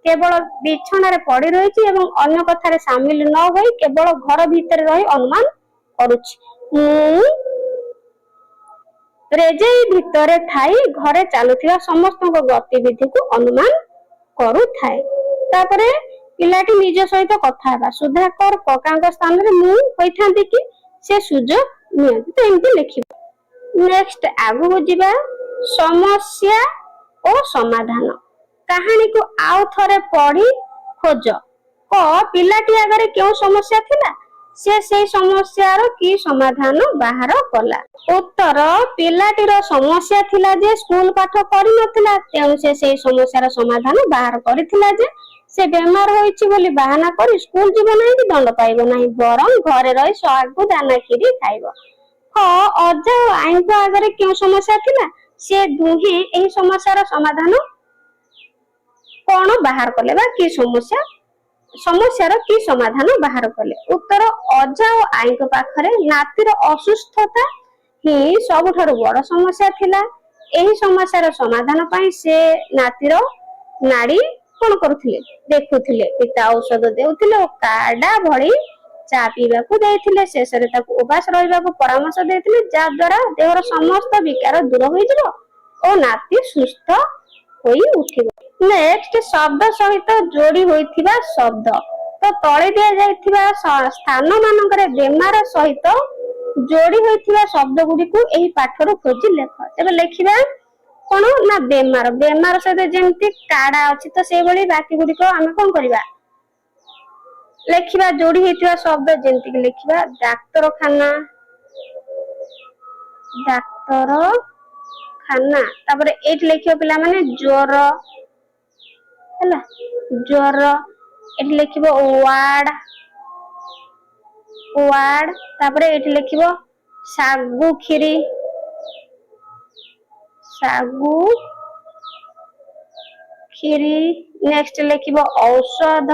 Speaker 1: କେବଳ ବିଛଣାରେ ପଡି ରହିଛି ଏବଂ ଅନ୍ୟ କଥାରେ ସାମିଲ ନ ହୋଇ କେବଳ ଘର ଭିତରେ ରହି ଅନୁମାନ କରୁଛି। ମୁଁ ରେଜେଇ ଭିତରେ ଥାଇ ଘରେ ଚାଲୁଥିବା ସମସ୍ତଙ୍କ ଗତିବିଧିକୁ ଅନୁମାନ କରୁଥାଏ। ତାପରେ ପିଲାଟି ନିଜ ସହିତ କଥା ହେବା। ସୁଧାକର କକାଙ୍କ ସ୍ଥାନରେ ମୁଁ ହୋଇଥାନ୍ତି କି ସେ ସୁଯୋଗ ନିଅନ୍ତି। ତ ଏମିତି ଲେଖିବ। ନେକ୍ସଟ ଆଗକୁ ଯିବା, ସମସ୍ୟା ଓ ସମାଧାନ। କାହାଣୀକୁ ଆଉ ଥରେ ପଢି ଖୋଜ। ପିଲାଟି ଆଗରେ କେଉଁ ସମସ୍ୟା ଥିଲା, ସେ ସେଇ ସମସ୍ୟାର କି ସମାଧାନ ବାହାର କଲା। ଉତ୍ତର, ପିଲାଟିର ସମସ୍ୟା ଥିଲା ଯେ ସ୍କୁଲ ପାଠ କରିନଥିଲା, ତେଣୁ ସେ ସେଇ ସମସ୍ୟାର ସମାଧାନ ବାହାର କରିଥିଲା ଯେ ସେ ବେମାର ହୋଇଛି ବୋଲି ବାହାନା କରି ସ୍କୁଲ ଯିବ ନାହିଁ କି ଦଣ୍ଡ ପାଇବ ନାହିଁ, ବରଂ ଘରେ ରହି ଶାଗୁ ଦାନା କ୍ଷୀରି ଖାଇବ। ଅଜା ଓ ଆଈଙ୍କ ଆଗରେ କେଉଁ ସମସ୍ୟା ଥିଲା, ସେ ଦୁହେଁ ଏହି ସମସ୍ୟାର ସମାଧାନ କଣ ବାହାର କଲେ ବା କି ସମସ୍ୟାର କି ସମାଧାନ ବାହାର କଲେ। ଉତ୍ତର, ଅଜା ଓ ଆଈଙ୍କ ପାଖରେ ନାତିର ଅସୁସ୍ଥତା ହିଁ ସବୁଠାରୁ ବଡ ସମସ୍ୟା ଥିଲା। ଏହି ସମସ୍ୟାର ସମାଧାନ ପାଇଁ ସେ ନାତିର ନାଡି କଣ କରୁଥିଲେ, ଦେଖୁଥିଲେ। ପିତା ଔଷଧ ଦେଉଥିଲେ ଓ କାଡା ଭଳି ଚା ପିଇବାକୁ ଦେଇଥିଲେ। ଶେଷରେ ତାକୁ ଉପାସ ରହିବାକୁ ପରାମର୍ଶ ଦେଇଥିଲେ, ଯାହା ଦ୍ୱାରା ଦେହର ସମସ୍ତ ବିକାର ଦୂର ହୋଇଯିବ ଓ ନାତି ସୁସ୍ଥ ହୋଇ ଉଠିବ। ନେକ୍ସଟ, ଶବ୍ଦ ସହିତ ଯୋଡି ହୋଇଥିବା ଶବ୍ଦ। ତ ତଳେ ଦିଆଯାଇଥିବା ସ୍ଥାନ ମାନଙ୍କରେ ବେମାର ସହିତ ଯୋଡି ହୋଇଥିବା ଶବ୍ଦ ଗୁଡିକୁ ଏହି ପାଠରୁ ଖୋଜି ଲେଖ। ତେବେ ଲେଖିବା କଣ ନା ବେମାର ସହିତ ଯେମିତି କାଡା ଅଛି, ତ ସେଇଭଳି ବାକି ଗୁଡିକ ଆମେ କଣ କରିବା, ଲେଖିବା ଯୋଡି ହେଇଥିବା ଶବ୍ଦ। ଯେମିତି କି ଲେଖିବା ଡାକ୍ତରଖାନା, ତାପରେ ଏଇଠି ଲେଖିବ ପିଲାମାନେ ଜ୍ୱର ହେଲା, ଜ୍ୱର। ଏଠି ଲେଖିବ ୱାର୍ଡ। ତାପରେ ଏଠି ଲେଖିବ ଶାଗୁ କ୍ଷୀରି, ନେକ୍ସଟ ଲେଖିବ ଔଷଧ।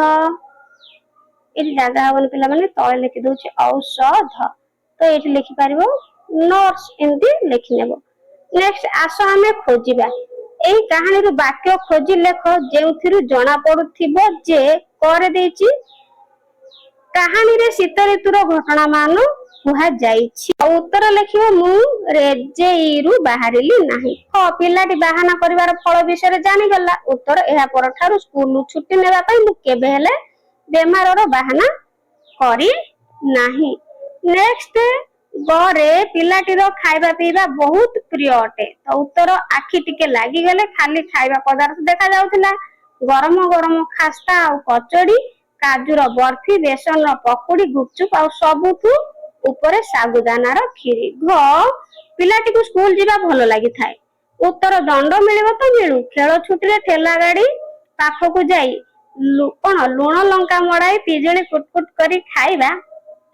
Speaker 1: ଏଠି ଜାଗା ହବନି ପିଲାମାନେ, ତଳେ ଲେଖି ଦଉଛି ଔଷଧ। ତ ଏଇଠି ଲେଖିପାରିବ ନର୍ସ, ଏମିତି ଲେଖିନେବ। ନେକ୍ସଟ ଆସ ଆମେ ଖୋଜିବା। ଏହି କାହାଣୀରୁ ବାକ୍ୟ ଖୋଜି ଲେଖ ଯେଉଁଥିରୁ ଜଣା ପଡୁଥିବ ଯେ କରିଦେଇଛି କାହାଣୀରେ ଶୀତ ଋତୁର ଘଟଣା ମାନ କୁହାଯାଇଛି। ଆଉ ଉତ୍ତର ଲେଖିବ ମୁଁ ରେଜେଇରୁ ବାହାରିଲି ନାହିଁ। ପିଲାଟି ବାହାନା କରିବାର ଫଳ ବିଷୟରେ ଜାଣିଗଲା। ଉତ୍ତର, ଏହା ପରଠାରୁ ସ୍କୁଲ ଛୁଟି ନେବା ପାଇଁ ମୁଁ କେବେ ହେଲେ ବେମାରର ବାହାନା କରି ନାହିଁ। ନେକ୍ସଟ, ଘରେ ପିଲାଟିର ଖାଇବା ପିଇବା ବହୁତ ପ୍ରିୟ ଅଟେ। ତ ଉତ୍ତର, ଆଖି ଟିକେ ଲାଗିଗଲେ ଖାଲି ଖାଇବା ପଦାର୍ଥ ଦେଖା ଯାଉଥିଲା। ଗରମ ଗରମ ଖାସ୍ତା ଆଉ କଚୋଡି, କାଜୁର ବର୍ଫି, ବେସନର ପକୁଡି, ଗୁପଚୁପ ଆଉ ସବୁଠୁ ଉପରେ ଶାଗୁଦାନାର କ୍ଷୀରି। ପିଲାଟିକୁ ସ୍କୁଲ ଯିବା ଭଲ ଲାଗିଥାଏ। ଉତ୍ତର, ଦଣ୍ଡ ମିଳିବ ତ ମିଳୁ। ଖେଳ ଛୁଟିରେ ଠେଲା ଗାଡି ପାଖକୁ ଯାଇ ଲୁଣ ଲଙ୍କା ମଡାଇ ପିଜୁଳି କୁଟକୁଟ କରି ଖାଇବା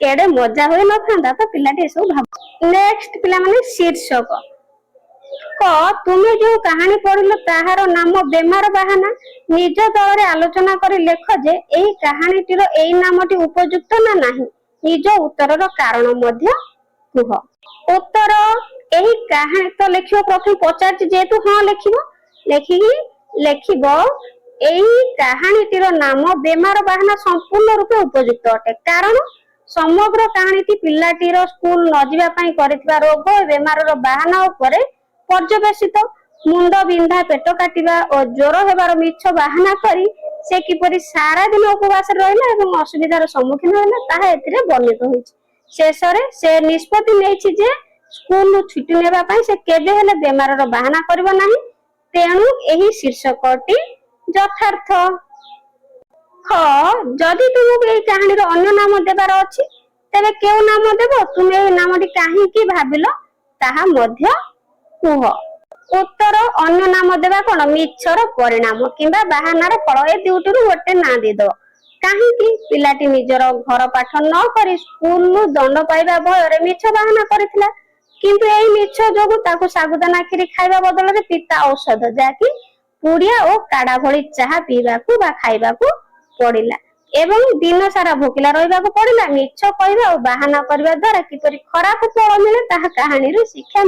Speaker 1: କେଡେ ମଜା ହୋଇ ନଥାନ୍ତା। ତ ପିଲାଟି ଏସବୁ ଭାବ। ନେକ୍ସଟ ପିଲାମାନେ ଶୀର୍ଷକ। ତୁମେ ଯୋଉ କାହାଣୀ ପଢିଲ ତାହାର ନାମ ବେମାର ବାହାନା। ନିଜ ଦଳରେ ଆଲୋଚନା କରି ଲେଖ ଯେ ଏହି କାହାଣୀଟିର ଏଇ ନାମଟି ଉପଯୁକ୍ତ ନା ନାହିଁ। ନିଜ ଉତ୍ତରର କାରଣ ମଧ୍ୟ କୁହ। ଉତ୍ତର, ଏହି କାହାଣୀ ତ ଲେଖିବ, ପ୍ରଥମେ ପଚାରିଛି ଯେହେତୁ ହଁ ଲେଖିବ। ଲେଖିବ ଏହି କାହାଣୀଟିର ନାମ ବେମାର ବାହାନା ସମ୍ପୂର୍ଣ୍ଣ ରୂପେ ଉପଯୁକ୍ତ ଅଟେ, କାରଣ ସମଗ୍ର କାହାଣୀଟି ପିଲାଟିର ସ୍କୁଲ ନ ଯିବା ପାଇଁ କରିଥିବା ରୋଗ ଓ ବେମାରର ବାହାନା ଉପରେ ପର୍ଯ୍ୟବେସିତ। ମୁଣ୍ଡ ବିନ୍ଧା, ପେଟ କାଟିବା ଓ ଜ୍ୱର ହେବାର ମିଛ ବାହାନା କରି ସେ କିପରି ସାରା ଦିନ ଉପବାସରେ ରହିଲା ଏବଂ ଅସୁବିଧାର ସମ୍ମୁଖୀନ ହେଲା ତାହା ଏଥିରେ ବର୍ଣ୍ଣିତ ହୋଇଛି। ଶେଷରେ ସେ ନିଷ୍ପତ୍ତି ନେଇଛି ଯେ ସ୍କୁଲ ଛୁଟି ନେବା ପାଇଁ ସେ କେବେ ହେଲେ ବେମାରର ବାହାନା କରିବ ନାହିଁ। ତେଣୁ ଏହି ଶୀର୍ଷକଟି ଯଥାର୍ଥ। ଯଦି ତୁମକୁ ଏହି କାହାଣୀର ଅନ୍ୟ ନାମ ଦେବାର ଅଛି, ତେବେ କେଉଁ ନାମ ଦେବ? ତୁମେ ଏହି ନାମଟି କାହିଁକି ଭାବିଲ ତାହା ମଧ୍ୟ କୁହ। ଉତ୍ତର, ଅନ୍ୟ ନାମ ଦେବା କଣ, ମିଛର ପରିଣାମ କିମ୍ବା ବାହାନାର ଫଳ। ଏ ଦୁଇଟିରୁ ଗୋଟେ ନାଁ ଦେଇଦବ। କାହିଁକି? ପିଲାଟି ନିଜର ଘର ପାଠ ନ କରି ସ୍କୁଲରୁ ଦଣ୍ଡ ପାଇବା ଭୟରେ ମିଛ ବାହାନା କରିଥିଲା, କିନ୍ତୁ ଏହି ମିଛ ଯୋଗୁ ତାକୁ ଶାଗୁଦାନା କ୍ଷୀରି ଖାଇବା ବଦଳରେ ପିତା ଔଷଧ, ଯାହାକି ପୁଡିଆ ଓ କାଡା ଭଳି ଚାହା ପିଇବାକୁ ବା ଖାଇବାକୁ ପଡିଲା ଏବଂ ଦିନ ସାରା ଭୋକିଲା ରହିବାକୁ ପଡିଲା। ମିଛ କହିବା ଆଉ ବାହାନା କରିବା ଦ୍ୱାରା କିପରି ଖରାପ ଫଳ ମିଳେ ତାହା କାହାଣୀରୁ ଶିକ୍ଷା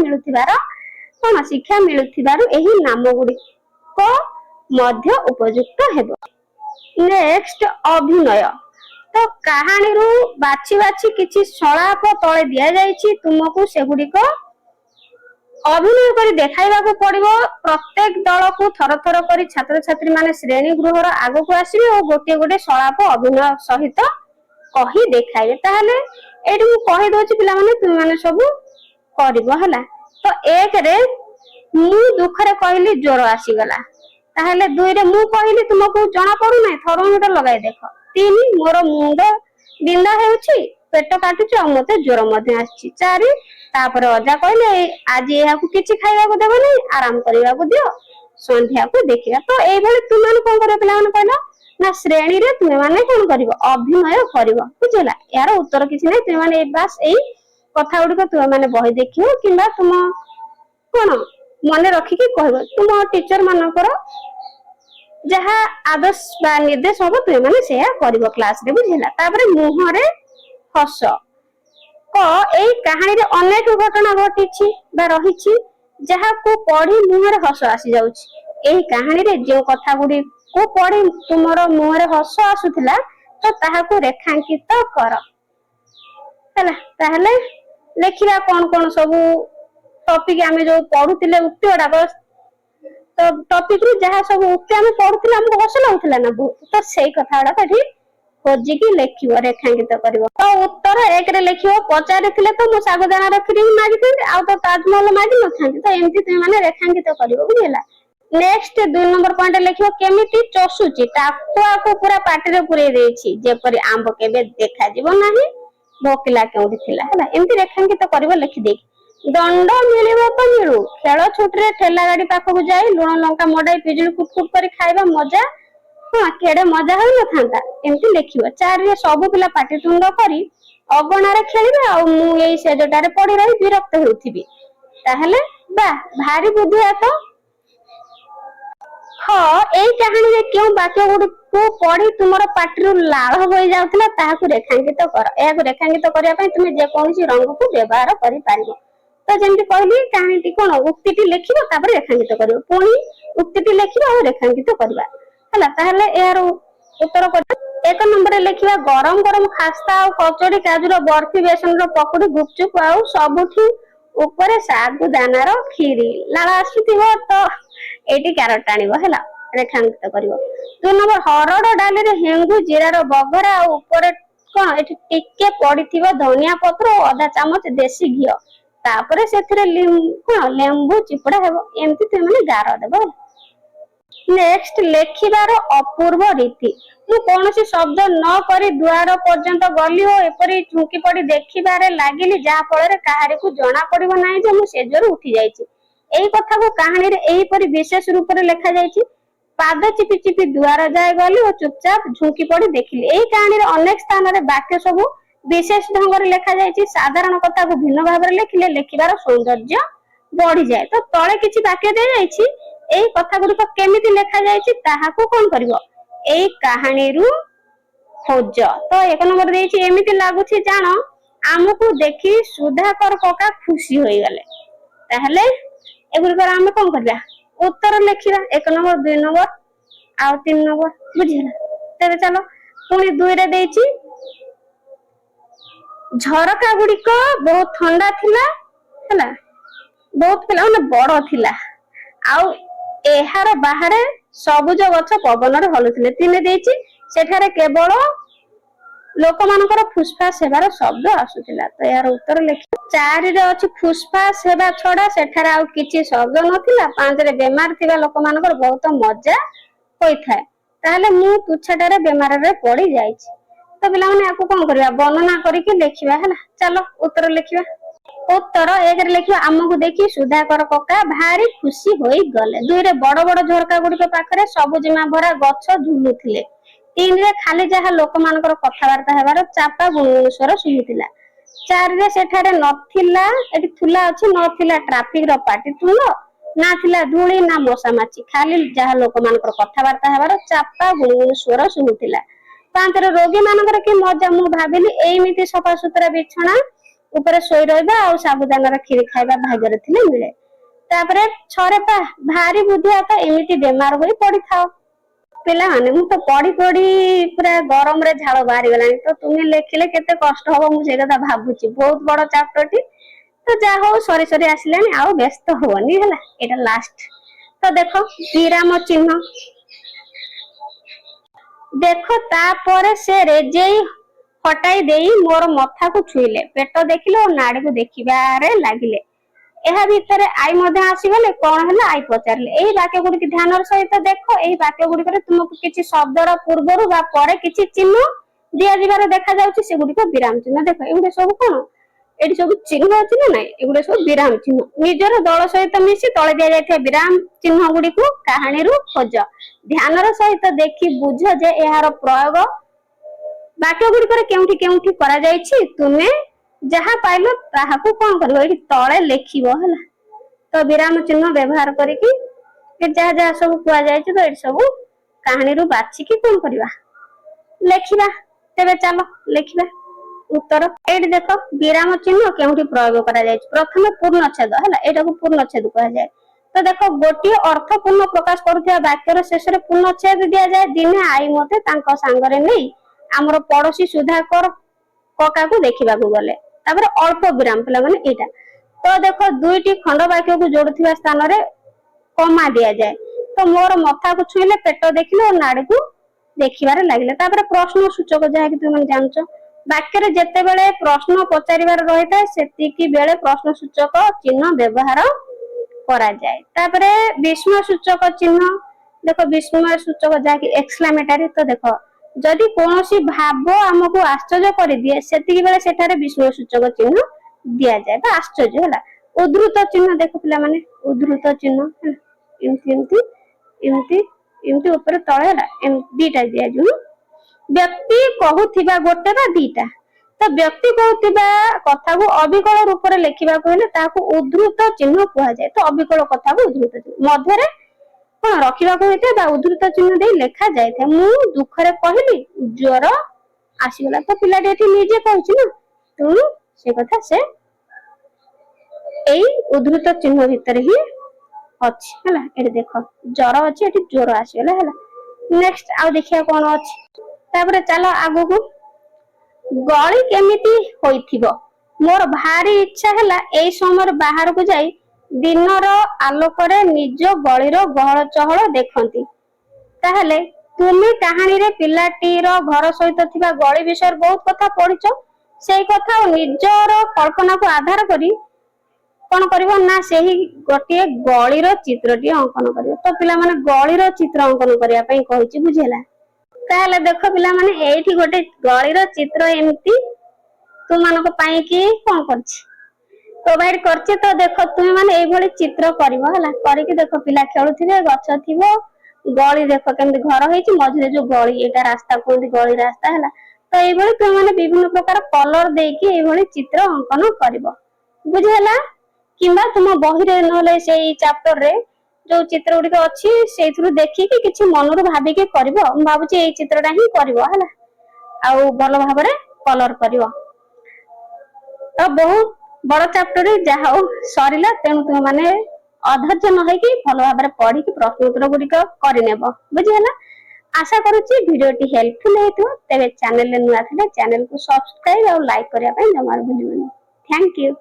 Speaker 1: ମିଳୁଥିବାରୁ ଏହି ନାମ ଗୁଡିକ ମଧ୍ୟ ଉପଯୁକ୍ତ ହେବ। ନେକ୍ସଟ ଅଭିନୟ। ତ କାହାଣୀରୁ ବାଛି ବାଛି କିଛି ସଳାପ ତଳେ ଦିଆଯାଇଛି, ତୁମକୁ ସେଗୁଡିକ ଅଭିନୟ କରି ଦେଖାଇବାକୁ ପଡିବ। ପ୍ରତ୍ୟେକ ଦଳକୁ ଥର ଥର କରି ଛାତ୍ରଛାତ୍ରୀ ମାନେ ଶ୍ରେଣୀ ଗୃହର ଆଗକୁ ଆସିବେ ଓ ଗୋଟିଏ ଗୋଟିଏ ସଳାପ ଅଭିନୟ ସହିତ କହି ଦେଖାଇବେ। ତାହେଲେ ଏଇଠି ମୁଁ କହିଦଉଛି ପିଲାମାନେ ତୁମେ ମାନେ ସବୁ କରିବ ହେଲା। ତ 1ରେ ମୁଁ ଦୁଃଖରେ କହିଲି ଜ୍ୱର ଆସିଗଲା। ତାହେଲେ 2ରେ ମୁଁ କହିଲି ତୁମକୁ ଜଣା ପଡୁନାହିଁ, ଥର୍ମୋମିଟର ଲଗାଇ ଦେଖ। 3 ମୋର ମୁଣ୍ଡ ବିନ୍ଧା ହେଉଛି, ପେଟ କାଟୁଛି ଆଉ ମତେ ଜ୍ୱର ମଧ୍ୟ ଆସିଛି। 4 ତାପରେ ଅଜା କହିଲେ ଆଜି ଏହାକୁ କିଛି ଖାଇବାକୁ ଦେବନି, ଆରାମ କରିବାକୁ ଦିଅ, ସନ୍ଧ୍ୟାକୁ ଦେଖିବା। ତ ଏଇଭଳି ତୁମେ କଣ କରିବ ପିଲାମାନେ କହିଲ ନା ଶ୍ରେଣୀରେ ତୁମେ ମାନେ କଣ କରିବ ଅଭିନୟ କରିବ। ବୁଝିଲା? ଏହାର ଉତ୍ତର କିଛି ନାହିଁ, ତୁମେ ମାନେ ବାସ୍ ଏଇ କଥା ଗୁଡିକ ତୁମେ ମାନେ ବହି ଦେଖିବ କିମ୍ବା ତୁମ କଣ ମନେ ରଖିକି କହିବ। ତୁମ ଟିଚର ମାନଙ୍କର ଯାହା ଆଦେଶ ବା ନିର୍ଦ୍ଦେଶ ହବ ତୁମେ ମାନେ ସେୟା କରିବ କ୍ଲାସରେ। ବୁଝିଲା? ତାପରେ ମୁହଁରେ ହସ। ଏଇ କାହାଣୀରେ ଅନେକ ଘଟଣା ଘଟିଛି ବା ରହିଛି ଯାହାକୁ ପଢି ମୁହଁରେ ହସ ଆସି ଯାଉଛି। ଏହି କାହାଣୀରେ ଯେଉଁ କଥା ଗୁଡିକୁ ପଢି ତୁମର ମୁହଁରେ ହସ ଆସୁଥିଲା ତ ତାହାକୁ ରେଖାଙ୍କିତ କର। ହେଲା? ତାହେଲେ ଲେଖିବା କଣ କଣ ସବୁ ଟପିକ ଆମେ ଯୋଉ ପଢୁଥିଲେ ଉକ୍ତି ଗୁଡାକ, ତ ଟପିକ ରୁ ଯାହା ସବୁ ଉକ୍ତି ଆମେ ପଢୁଥିଲେ ଆମକୁ ହସ ଲାଗୁଥିଲା ନା ବହୁତ, ତ ସେଇ କଥା ଗୁଡାକ ଏଠି ଖୋଜିକି ଲେଖିବ, ରେଖାଙ୍କିତ କରିବ। ତ ଉତ୍ତର 1ରେ ଲେଖିବ ପଚାରିଥିଲେ ତ ମୁଁ ଶାଗୁଦାନାର କ୍ଷୀରି ମାଗିଥାନ୍ତି ଆଉ ତ ତାଜମହଲ ମାଗି ନଥାନ୍ତି। ତ ଏମିତି ତୁମେ ମାନେ ରେଖାଙ୍କିତ କରିବ। ବୁଝିଲା? ନେକ୍ସଟ 2 ନମ୍ବର ପଏଣ୍ଟ ଲେଖିବ କେମିତି ଚଷୁଛି, ଟାକୁଆକୁ ପୁରା ପାଟିରେ ପୁରେଇ ଦେଇଛି, ଯେପରି ଆମ୍ବ କେବେ ଦେଖାଯିବ ନାହିଁ, ଭୋକିଲା କେଉଁଠି ଥିଲା। ହେଲା? ଏମିତି ରେଖାଙ୍କିତ କରିବ ଲେଖିଦେଇକି। ଦଣ୍ଡ ମିଳିବ ତ ମିଳୁ, ଖେଳ ଛୁଟିରେ ଠେଲା ଗାଡି ପାଖକୁ ଯାଇ ଲୁଣ ଲଙ୍କା ମଡାଇ ପିଜୁଳି କୁଟକୁଟ କରି ଖାଇବା ମଜା, କେଡେ ମଜା ହୋଇନଥାନ୍ତା, ଏମିତି ଲେଖିବ। 4ରେ ସବୁ ପିଲା ପାଟିତୁଣ୍ଡ କରି ଅଗଣାରେ ଖେଳିବେ ଆଉ ମୁଁ ଏଇ ସେଜଟାରେ ପଡି ରହି ବିରକ୍ତ ହେଉଥିବି। ତାହେଲେ ବା ଭାରି ବୁଦ୍ଧିଆ ତ। ଏଇ କାହାଣୀରେ କେଉଁ ବାକ୍ୟ ଗୁଡିକୁ ପଢି ତୁମର ପାଟିରୁ ଲାଳ ବୋହି ଯାଉଥିଲା ତାହାକୁ ରେଖାଙ୍କିତ କର। ଏହାକୁ ରେଖାଙ୍କିତ କରିବା ପାଇଁ ତୁମେ ଯେକୌଣସି ରଙ୍ଗକୁ ବ୍ୟବହାର କରିପାରିବ। ତ ଯେମିତି କହିଲି କାହାଣୀଟି କଣ ଉକ୍ତିଟି ଲେଖିବ ତାପରେ ରେଖାଙ୍କିତ କରିବ, ପୁଣି ଉକ୍ତିଟି ଲେଖିବ ଆଉ ରେଖାଙ୍କିତ କରିବା। ହେଲା? ତାହେଲେ ଏହାର ଉତ୍ତର 1 ନମ୍ବରରେ ଲେଖିବା ଗରମ ଗରମ ଖାସ୍ତା ଆଉ କଚୋଡି, କାଜୁର ବର୍ଫି, ବେସନର ପକୁଡି, ଗୁପଚୁପ ଆଉ ସବୁଠୁ ଉପରେ ଶାଗୁଦାନାର କ୍ଷୀରି। ଲାଳ ଆସୁଥିବ ତ ଏଇଠି କ୍ୟାରଟ ଆଣିବ। ହେଲା? ରେଖାଙ୍କିତ କରିବ। 2 ନମ୍ବର ହରଡ଼ ଡାଲିରେ ହେଙ୍ଗୁ ଜିରାର ବଘରା ଆଉ ଉପରେ କଣ ଏଠି ଟିକେ ପଡିଥିବ ଧନିଆ ପତ୍ର ଓ ଅଧା ଚାମଚ ଦେଶୀ ଘିଅ, ତାପରେ ସେଥିରେ ଲେମ୍ବୁ ଚିପୁଡା ହେବ। ଏମିତି ତୁମେ ଗାର ଦେବ। ନେକ୍ସଟ ଲେଖିବାର ଅପୂର୍ବ ରୀତି। ମୁଁ କୌଣସି ଶବ୍ଦ ନ କରି ଦୁଆର ପର୍ଯ୍ୟନ୍ତ ଗଲି ଓ ଏପରି ଝୁଙ୍କି ପଡି ଦେଖିବାରେ ଲାଗିଲି ଯାହା ଫଳରେ କାହାରିକୁ ଜଣା ପଡିବ ନାହିଁ ଯେ ମୁଁ ସେଜରୁ ଉଠି ଯାଇଛି। ଏଇ କଥାକୁ କାହାଣୀରେ ଏହିପରି ବିଶେଷ ରୂପରେ ଲେଖାଯାଇଛି। ପାଦ ଚିପି ଚିପି ଦୁଆର ଯାଏ ଗଲି ଓ ଚୁପଚାପ ଝୁଙ୍କି ପଡି ଦେଖିଲି। ଏହି କାହାଣୀରେ ଅନେକ ସ୍ଥାନରେ ବାକ୍ୟ ସବୁ ବିଶେଷ ଢଙ୍ଗରେ ଲେଖାଯାଇଛି। ସାଧାରଣ କଥାକୁ ଭିନ୍ନ ଭାବରେ ଲେଖିଲେ ଲେଖିବାର ସୌନ୍ଦର୍ଯ୍ୟ ବଢିଯାଏ। ତ ତଳେ କିଛି ବାକ୍ୟ ଦିଆଯାଇଛି, ଏଇ କଥା ଗୁଡିକ କେମିତି ଲେଖାଯାଇଛି ତାହାକୁ କଣ କରିବ ଏଇ କାହାଣୀରୁ ଖୋଜ। ତ 1 ନମ୍ବର ଦେଇଛି ଏମିତି ଲାଗୁଛି ଜାଣ ଆମକୁ ଦେଖି ସୁଧାକର କକା ଖୁସି ହୋଇଗଲେ। ତାହେଲେ ଏଗୁଡିକର ଆମେ କଣ କରିବା ଉତ୍ତର ଲେଖିବା। 1 ନମ୍ବର, 2 ନମ୍ବର ଆଉ 3 ନମ୍ବର। ବୁଝିଲା? ତେବେ ଚାଲ ପୁଣି 2ରେ ଦେଇଛି ଝରକା ଗୁଡିକ ବହୁତ ଥଣ୍ଡା ଥିଲା। ହେଲା? ବହୁତ ପିଲାମାନେ ବଡ ଥିଲା ଆଉ ଏହାର ବାହାରେ ସବୁଜ ଗଛ ପବନରେ ହଲୁଥିଲେ। 3 ଦେଇଛି ସେଠାରେ କେବଳ ଲୋକମାନଙ୍କର ଫୁସଫାସ ହେବାର ଶବ୍ଦ ଆସୁଥିଲା। ତ ଏହାର ଉତ୍ତର ଲେଖିବ। 4ରେ ଅଛି ଫୁସଫାସ ହେବା ଛଡା ସେଠାରେ ଆଉ କିଛି ଶବ୍ଦ ନଥିଲା। 5ରେ ବେମାର ଥିବା ଲୋକମାନଙ୍କର ବହୁତ ମଜା ହୋଇଥାଏ। ତାହେଲେ ମୁଁ ତୁଚ୍ଛାଟାରେ ବେମାରରେ ପଡି ଯାଇଛି। ତ ପିଲାମାନେ ଆକୁ କଣ କରିବା ବର୍ଣ୍ଣନା କରିକି ଲେଖିବା। ହେଲା? ଚାଲ ଉତ୍ତର ଲେଖିବା। ଉତ୍ତର 1ରେ ଲେଖିବା ଆମକୁ ଦେଖି ସୁଧାକର କକା ଭାରି ଖୁସି ହୋଇଗଲେ। 2ରେ ବଡ ବଡ ଝରକା ଗୁଡିକ ପାଖରେ ସବୁଜିମା ଭରା ଗଛ ଝୁଲୁଥିଲେ। 3ରେ ଖାଲି ଯାହା ଲୋକମାନଙ୍କର କଥାବାର୍ତ୍ତା ହେବାର ଚାପା ଗୁଣଗୁଣ ସ୍ୱର ଶୁଭୁଥିଲା। 4ରେ ସେଠାରେ ନଥିଲା, ଏଠି ଥିଲା ଅଛି ନଥିଲା ଟ୍ରାଫିକ ର ପାଟିତୁଣ୍ଡ ना थिला धूली ना मशा माछी खाली जहाँ लोक मानकर कथबार्ता हेबार चापा गुणगुण स्वर शुभुथिला। पांचर रोगी मानकर कि मजा मु भाबिली एमिति सफा सुतरा बिछଣା ऊपर सोई रहबा आ साबुदानार खीर खाइबा भाग्ୟରେ थिले मिले। तापरे छरे पा भारी बुद्धिया तो एमिति बेमार होई पड़ी थाओ। पिला माने मु तो पड़ी पड़ी पूरा गरम रे झाଳ बाहरी गलानी तो तुम्हें लेखिले केते कष्ट हबो मु से कथा भाबुची। बहुत बड़ चैप्टर टी तो जा हो सरी सरी आसिलानी आ व्यस्त होवनी हला एटा लास्ट। तो देखो विराम चिन्ह देखो तापर से रेजेई हटाई देई मोर मथा को छुईले पेट देखिले और नाड़ी को देखिबारे लागिले। एहा भितरे आई मध्य आसीगले कौन है आई पचारे यही वाक्य गुड़ी ध्यान सहित देख यही वाक्य गुड़िक तुमको किसी शब्दर पूर्वर बा परे किसी चिन्ह दिया जिबार देखा जाउछि से गुड़िक विराम चिन्ह। देखो एगुडे सब कोन एटी सब चिन्ह अछि ना नाही एगुडे सब विराम चिन्ह निजर दल सहित मिसी तळे दिया जायथिया विराम चिन्ह गुड़िक कहानी रु खोज ध्यान सहित देखि बुझ जे एहार प्रयोग वाक्य गुड़िक केउठी केउठी करा जायछि तुमे जहा पाइलो ताहाकू कोन करबो एठी तळे लेखिबो हला। तो विराम चिन्ह व्यवहार करिकि जहा जहा सब कुआ जायछि तो एठी सब कहानी रु बाछि कि कोन करबा लेखिबा। तेबे चलो लेखिबा उत्तर एठी देखो विराम चिन्ह केउठी प्रयोग करा जायछि प्रथम पूर्णच्छेद हला एटाकू पूर्णच्छेद कहा जाय। तो देखो गोटी अर्थपूर्ण प्रकाश करूथिया वाक्यर शेष रे पूर्णच्छेद दिया जाय दिने आई मते तांको सांगरे नै हमर पड़ोसी सुधाकर कका को देखिबा को गले तापर अल्प विराम पिला माने एटा। तो देखो दुईटी खंड वाक्य को जोड़ुथिबा स्थान रे कमा दिया जाय तो मोर मथा को छुईले पेट देखिले और नाड़ी को देखिबारे लागिले। तापर प्रश्न सूचक जहा कि तुम जानचो वाक्य रे जत्ते बेले प्रश्न पचारिबार रहिता सेतिकी बेले प्रश्न सूचक चिन्ह व्यवहार करा जाय। तापर विस्मय सूचक चिन्ह देखो विस्मय सूचक जहा कि एक्सक्लेमेटरी। तो देखो जदि कोनोसी भाव हमको आश्चर्य कर दिए सेतिकी बेले सेठारे विस्मय सूचक चिन्ह दिया जाय बा आश्चर्य हला। उद्धृत चिन्ह देखो पिला माने उद्धृत चिन्ह इमति इमति इमति इमति ऊपर तळे हला दीटा दिया जु व्यक्ति कहूथिबा गोटे बा दीटा। तो व्यक्ति कहूथिबा कथा को अविकल रूप रे लेखिबा कहले ताको उद्धृत चिन्ह कहा जाय। तो अविकल कथा को उद्धृत चिन्ह मध्य रे कोन रखिबा को हेते बा उद्धृत चिन्ह दे लेखा जाय था। मु दुख रे कहली ज्वर आसीगला तो पिलाटी एठी निजे कहउछि ना तू से कथा से एई उद्धृत चिन्ह भीतर ही अछि हला। एठी देखो ज्वर अछि एठी ज्वर आसीगला हला। नेक्स्ट आ देखिया कोन अछि तापर चलो आगु को गळी केमिति होइथिबो मोर भारी इच्छा हला एई समय बाहर को जाई दिनर आलोकरे निज गळीर गहळ चहळ देखंती। ताहले तुमे कहानी रे पिलाटीर घर सहित थिबा गळी विषय बहुत कथा पढिचो सेई कथा और निजर कल्पना को आधार करी कोन करिवो ना सेही गोटिए गळीर चित्रटी अंकन करिवो। तो पिला माने गळीर चित्र अंकन करिया पई कहिछि बुझिला। ताहले देखो पिला माने एठी गोटे गळीर चित्र एम्ति तुमानको पई कि कोन करछि प्रोवाइड करछि। तो देखो तुम माने एई भली चित्र करिवो हला करिकि देखो पिला खेलुथिबे गछ थिबो गळी देखो केमति घर होईछि मझिरे जो गळी एटा रास्ता कोंति गळी रास्ता हला। तो एई भली तुम माने विभिन्न प्रकार कलर देकी एई भली चित्र अंकन करिवो बुझिला। किंबा तुम बही रे नले सेई चैप्टर रे जो चित्र गुडी अछि सेइथुरु देखिकि किछि मनरु भाबिकि करिवो हम भाबुछि एई चित्रटा ही करिवो हला आउ भलो भाबरे कलर करिवो। तो बहुत बड़ चैप्टर रे जा हो सरिला तेनु तुम माने अधैर्य न होई भलो भाबरे पढी कि प्रश्न उत्तर गुडी करि नेबो बुझिला। आशा करूछि वीडियोटी हेल्पफुल हेतु तेबे चैनल ले नुआ थिले चैनल को सब्सक्राइब और लाइक करिया पई जमार भूलिबनी। Thank you.